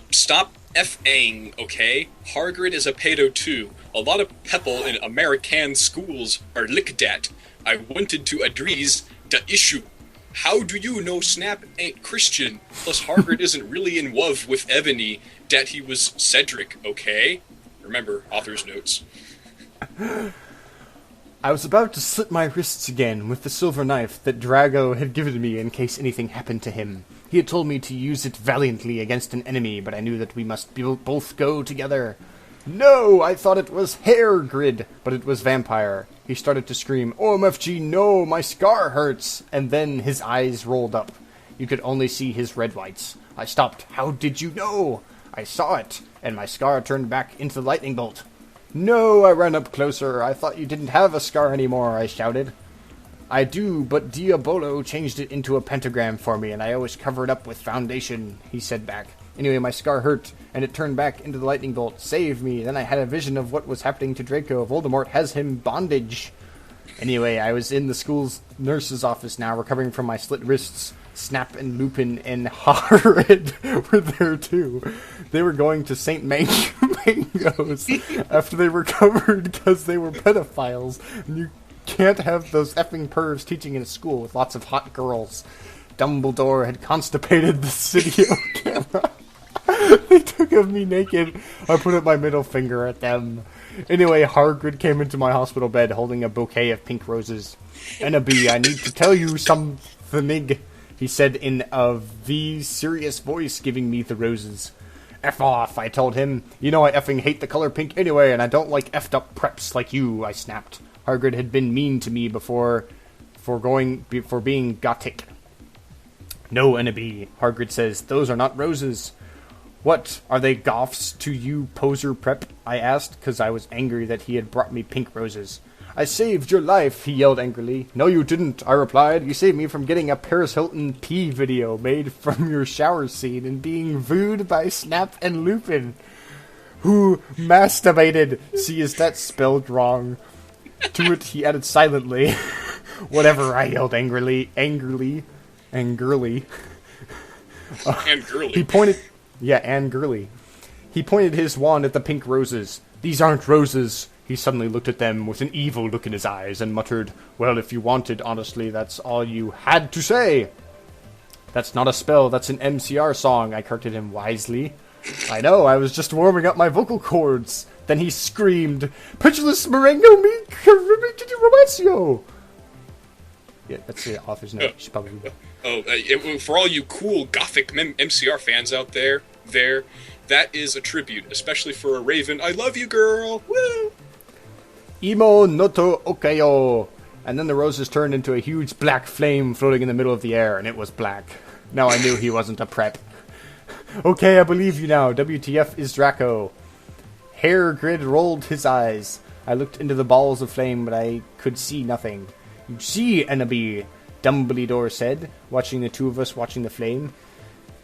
Stop F-ing, okay? Hagrid is a pedo too. A lot of people in American schools are licked at. I wanted to address the issue. How do you know Snap ain't Christian? Plus Hagrid isn't really in love with Ebony, that he was Cedric, okay? Remember, author's notes. I was about to slit my wrists again with the silver knife that Drago had given me in case anything happened to him. He had told me to use it valiantly against an enemy, but I knew that we must both go together. No! I thought it was Hagrid, but it was Vampire. He started to scream, OMFG, no! My scar hurts! And then his eyes rolled up. You could only see his red whites. I stopped. How did you know? I saw it, and my scar turned back into the lightning bolt. No! I ran up closer. I thought you didn't have a scar anymore, I shouted. I do, but Diabolo changed it into a pentagram for me, and I always cover it up with foundation, he said back. Anyway, my scar hurt, and it turned back into the lightning bolt. Save me. Then I had a vision of what was happening to Draco. Voldemort has him bondage. Anyway, I was in the school's nurse's office now, recovering from my slit wrists. Snap and Lupin and Hagrid were there too. They were going to St. Mango's after they recovered because they were pedophiles. And you Can't have those effing pervs teaching in a school with lots of hot girls. Dumbledore had constipated the studio camera. They took of me naked. I put up my middle finger at them. Anyway, Hagrid came into my hospital bed holding a bouquet of pink roses. Ennaby, I need to tell you something, he said in a serious voice, giving me the roses. F off, I told him. You know I effing hate the color pink anyway, and I don't like effed up Prepz like you, I snapped. Hagrid had been mean to me before for being Gothic. No, Ennaby, Hagrid says, those are not roses. What, are they goths to you, poser Prep? I asked, because I was angry that he had brought me pink roses. I saved your life, he yelled angrily. No, you didn't, I replied. You saved me from getting a Paris Hilton pee video made from your shower scene and being viewed by Snap and Lupin, who masturbated. See, is that spelled wrong? To it, he added silently. Whatever, I yelled angrily. And girly. He pointed... Yeah, and girly. He pointed his wand at the pink roses. These aren't roses. He suddenly looked at them with an evil look in his eyes and muttered, well, if you wanted, honestly, that's all you had to say. That's not a spell, that's an MCR song, I corrected him wisely. I know, I was just warming up my vocal cords. Then he screamed, Petulas Marengo mi romancio. Yeah, that's the author's note. You should probably read it. For all you cool Gothic MCR fans out there, that is a tribute, especially for a Raven. I love you, girl! Woo! Imo noto okayo. And then the roses turned into a huge black flame floating in the middle of the air, and it was black. Now I knew he wasn't a Prep. Okay, I believe you now. WTF is Draco. Hagrid rolled his eyes. I looked into the balls of flame, but I could see nothing. You see, Ennaby, Dumbledore said, watching the two of us watching the flame.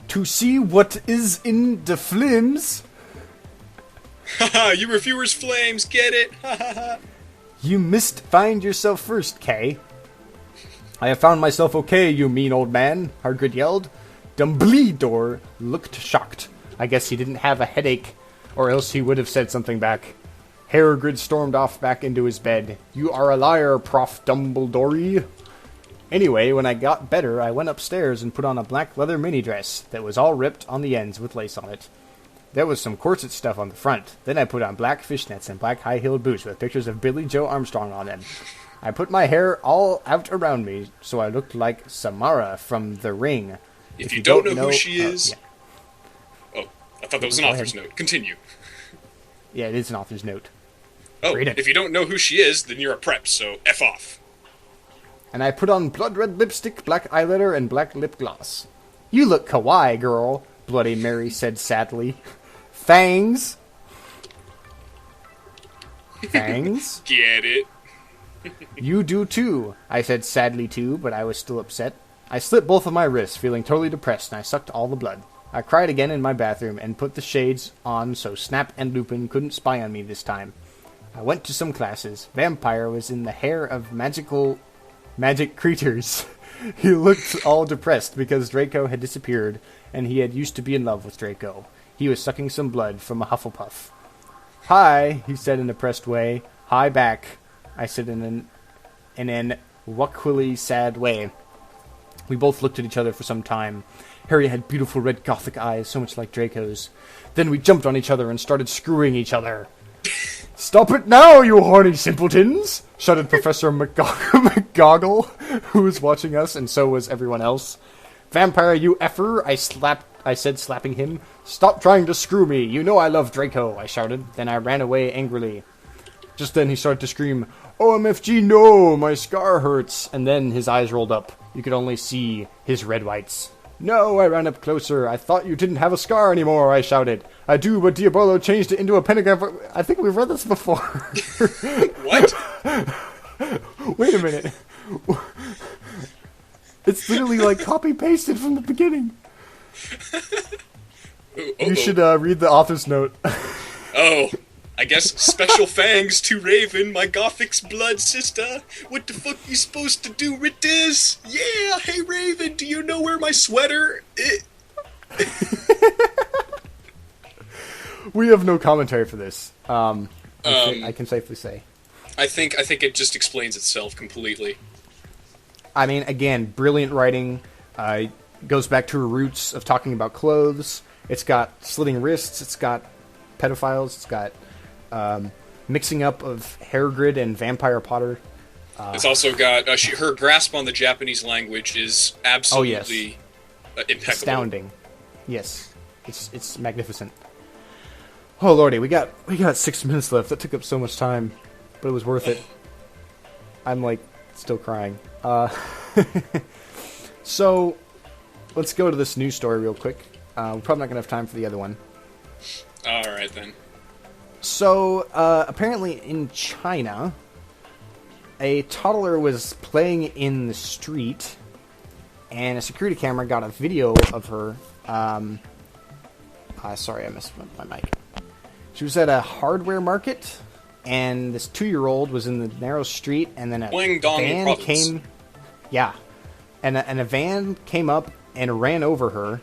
To see what is in the flames? Haha, you reviewers flames, get it? Haha. You must find yourself first, Kay. I have found myself okay, you mean old man, Hagrid yelled. Dumbledore looked shocked. I guess he didn't have a headache, or else he would have said something back. Hagrid stormed off back into his bed. You are a liar, Prof. Dumbledore. Anyway, when I got better, I went upstairs and put on a black leather mini dress that was all ripped on the ends with lace on it. There was some corset stuff on the front. Then I put on black fishnets and black high-heeled boots with pictures of Billy Joe Armstrong on them. I put my hair all out around me, so I looked like Samara from The Ring. If you don't know who she is... Yeah. Oh, I thought that was an author's note. Continue. Yeah, it is an author's note. Oh, if you don't know who she is, then you're a Prep, so F off. And I put on blood red lipstick, black eyeliner, and black lip gloss. You look kawaii, girl, Bloody Mary said sadly. Fangs? Fangs? Get it? You do too, I said sadly too, but I was still upset. I slit both of my wrists, feeling totally depressed, and I sucked all the blood. I cried again in my bathroom and put the shades on so Snap and Lupin couldn't spy on me this time. I went to some classes. Vampire was in the hair of magic creatures. He looked all depressed because Draco had disappeared, and he had used to be in love with Draco. He was sucking some blood from a Hufflepuff. Hi, he said in a depressed way. Hi back, I said in an wacquily sad way. We both looked at each other for some time. Harry had beautiful red Gothic eyes, so much like Draco's. Then we jumped on each other and started screwing each other. Stop it now, you horny simpletons! Shouted Professor McGoggle, who was watching us, and so was everyone else. Vampire, you effer! I said, slapping him. Stop trying to screw me! You know I love Draco! I shouted. Then I ran away angrily. Just then he started to scream, OMFG, no! My scar hurts! And then his eyes rolled up. You could only see his red whites. No, I ran up closer. I thought you didn't have a scar anymore, I shouted. I do, but Diabolo changed it into a pentagram. I think we've read this before. What? Wait a minute. It's literally like copy-pasted from the beginning. You should read the author's note. Oh, I guess special thanks to Raven, my Gothic's blood sister. What the fuck you supposed to do with this? Yeah, hey Raven, do you know where my sweater is? We have no commentary for this. I can safely say. I think it just explains itself completely. I mean, again, brilliant writing. Goes back to her roots of talking about clothes. It's got slitting wrists. It's got pedophiles. It's got mixing up of hair grid and vampire Potter. It's also got her grasp on the Japanese language is absolutely impeccable. Astounding. Yes, it's magnificent. Oh lordy, we got 6 minutes left. That took up so much time, but it was worth it. I'm like still crying. So let's go to this news story real quick. We're probably not gonna have time for the other one. All right then. So apparently in China, a toddler was playing in the street, and a security camera got a video of her. Sorry, I missed my mic. She was at a hardware market, and this 2-year-old was in the narrow street, and then a van came. Yeah, and a van came up and ran over her,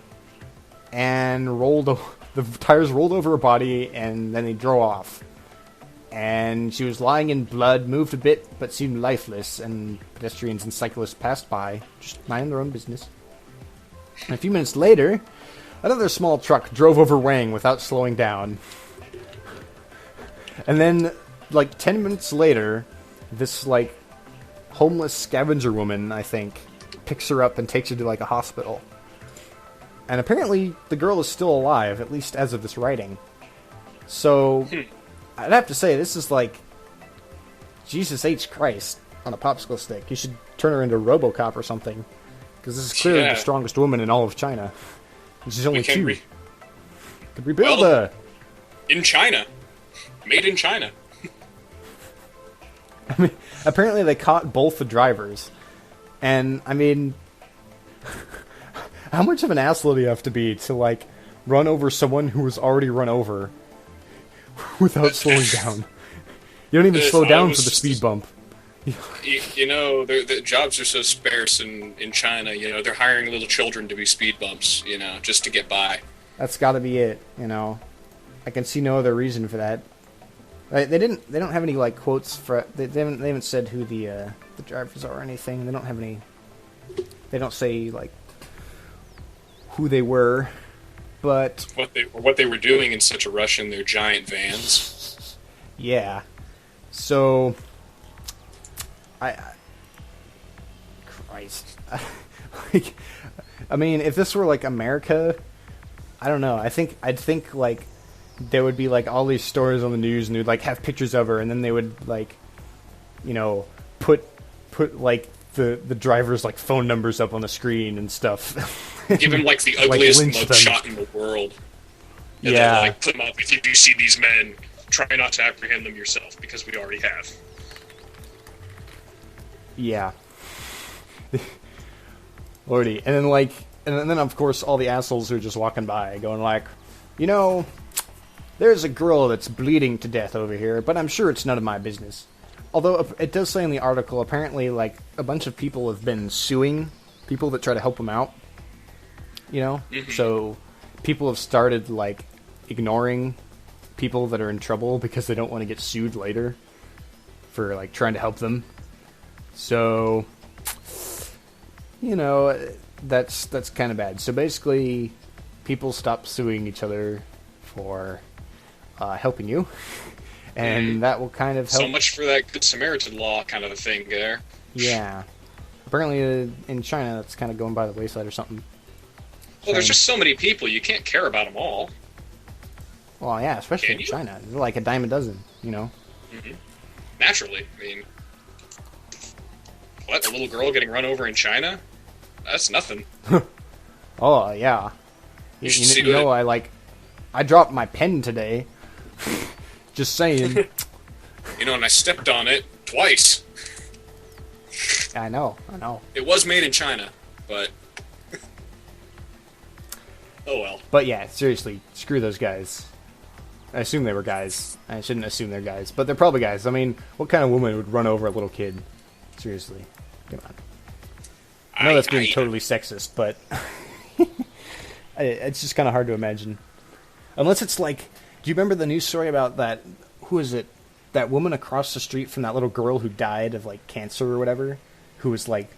and the tires rolled over her body, and then they drove off. And she was lying in blood, moved a bit, but seemed lifeless, and pedestrians and cyclists passed by, just minding their own business. And a few minutes later, another small truck drove over Wang without slowing down. And then, like, 10 minutes later, this, like, homeless scavenger woman, I think, picks her up and takes her to, like, a hospital. And apparently, the girl is still alive, at least as of this writing. So, I'd have to say, this is like Jesus H. Christ on a popsicle stick. You should turn her into RoboCop or something. Because this is clearly the strongest woman in all of China. And she's only 2. Could rebuild her. In China. Made in China. I mean, apparently they caught both the drivers. And, I mean, how much of an asshole do you have to be to, like, run over someone who was already run over without slowing down? You don't even slow down for the speed bump. You know, the jobs are so sparse in China, you know, they're hiring little children to be speed bumps, you know, just to get by. That's gotta be it, you know. I can see no other reason for that. They don't have any, like, quotes for... They haven't said who the drivers are or anything. They don't have any... They don't say, like, who they were, but... What they were doing in such a rush in their giant vans. Yeah. So... Christ. Like, I mean, if this were, like, America, I don't know. I'd think, like, there would be, like, all these stories on the news, and they'd, like, have pictures of her, and then they would, like, you know, put like, the driver's, like, phone numbers up on the screen and stuff. Give him, like, the ugliest mugshot in the world. And then, like, put them up. If you do see these men, try not to apprehend them yourself, because we already have. Yeah. Lordy. And then, like, and then, of course, all the assholes are just walking by, going like, you know, there's a girl that's bleeding to death over here, but I'm sure it's none of my business. Although, it does say in the article, apparently, like, a bunch of people have been suing people that try to help them out. You know? Mm-hmm. So, people have started, like, ignoring people that are in trouble because they don't want to get sued later for, like, trying to help them. So, you know, that's kind of bad. So basically, people stop suing each other for helping you, and that will kind of help. So much for that Good Samaritan law kind of a thing there. Yeah. Apparently in China, that's kind of going by the wayside or something. Well, there's just so many people, you can't care about them all. Well, yeah, especially in China. They're like a dime a dozen, you know? Mm-hmm. Naturally. I mean... What, a little girl getting run over in China? That's nothing. Oh, yeah. You know, I dropped my pen today. Just saying. You know, and I stepped on it twice. I know. It was made in China, but... Oh well. But yeah, seriously, screw those guys. I assume they were guys. I shouldn't assume they're guys, but they're probably guys. I mean, what kind of woman would run over a little kid? Seriously. Come on. I know that's being totally sexist, but it's just kind of hard to imagine. Unless it's like, do you remember the news story about that, who is it? that woman across the street from that little girl who died of like cancer or whatever, who was like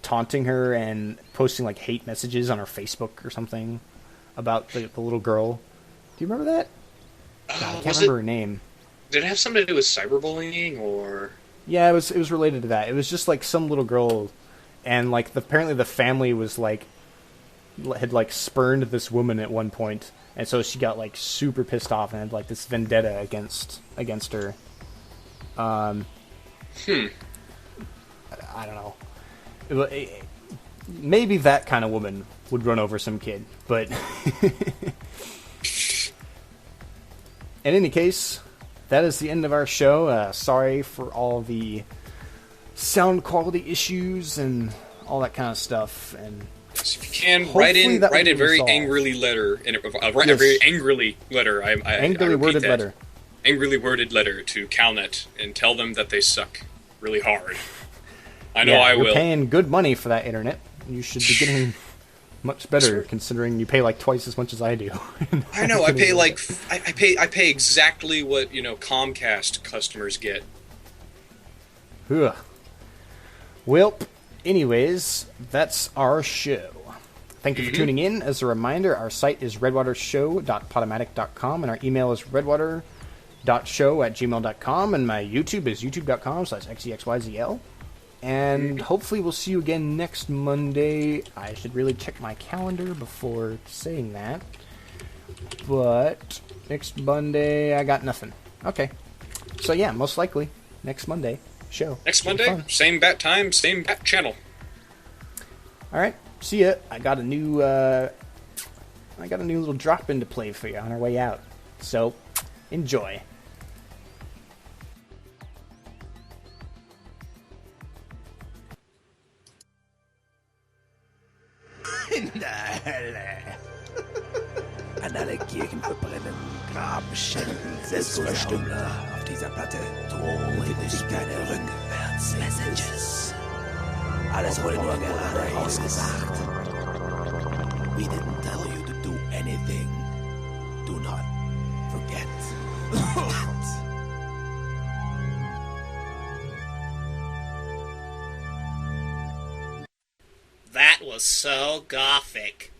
taunting her and posting like hate messages on her Facebook or something about the little girl. Do you remember that? God, I can't remember her name. Did it have something to do with cyberbullying or? Yeah, it was related to that. It was just like some little girl, and like apparently the family was like had like spurned this woman at one point, and so she got like super pissed off and had like this vendetta against her. I don't know. Maybe that kind of woman would run over some kid, but in any case, that is the end of our show. Sorry for all the sound quality issues and all that kind of stuff. And if you can write a very angrily letter, write a very angrily letter. Angrily worded letter. Angrily worded letter to CalNet and tell them that they suck really hard. I know I will. You're paying good money for that internet. You should be getting much better, considering you pay like twice as much as I do. I know. I pay exactly what Comcast customers get. Ugh. Well, anyways, that's our show. Thank you for tuning in. As a reminder, our site is redwatershow.podomatic.com, and our email is redwater.show@gmail.com, and my YouTube is youtube.com/xexyzl. And hopefully we'll see you again next Monday. I should really check my calendar before saying that. But next Monday, I got nothing. Okay. So yeah, most likely, next Monday show. Next Monday, same bat time, same bat channel. Alright, see ya. I got a new little drop-in to play for you on our way out. So, enjoy. In der Hölle. An alle Kirchen verbrennen, Graben schänden, Selbstverstümmeler auf dieser Platte. Befindet sich keine Rückwärts-Messages. Alles wurde nur gerade rausgesagt. We didn't tell you to do anything. Do not forget that. That was so Goffik.